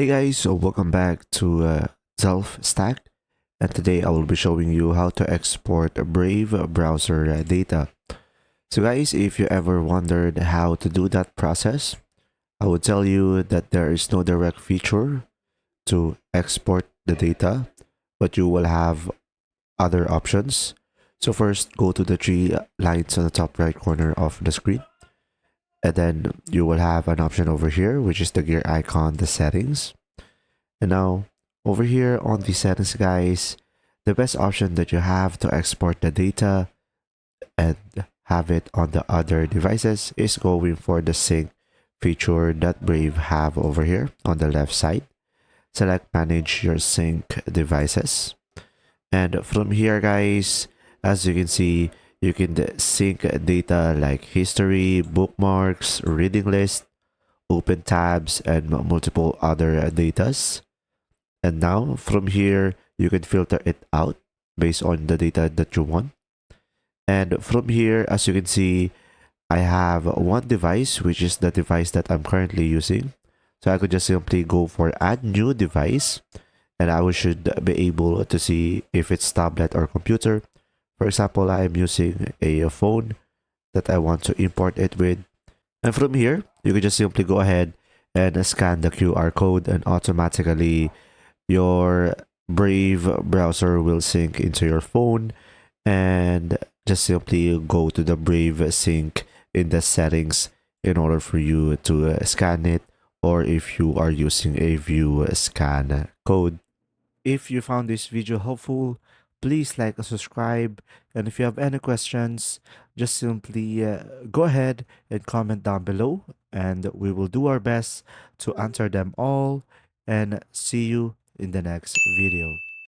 Hey guys, so welcome back to Self Stack, and today I will be showing you how to export Brave browser data. So guys, if you ever wondered how to do that process, I would tell you that there is no direct feature to export the data, but you will have other options. So first, go to the three lines on the top right corner of the screen, and then you will have an option over here, which is the gear icon, the settings. And now over here on the settings guys, the best option that you have to export the data and have it on the other devices is going for the sync feature that Brave have over here on the left side. Select manage your sync devices. And from here guys, as you can see, you can sync data like history, bookmarks, reading list, open tabs, and multiple other datas. And now from here, you can filter it out based on the data that you want. And from here, as you can see, I have one device, which is the device that I'm currently using. So I could just simply go for add new device, and should be able to see if it's tablet or computer. For example, I'm using a phone that I want to import it with. And from here, you can just simply go ahead and scan the QR code, and automatically your Brave browser will sync into your phone, and just simply go to the Brave sync in the settings in order for you to scan it, or if you are using a view scan code. If you found this video helpful, please like and subscribe. And if you have any questions, just simply go ahead and comment down below, and we will do our best to answer them all. And see you in the next video.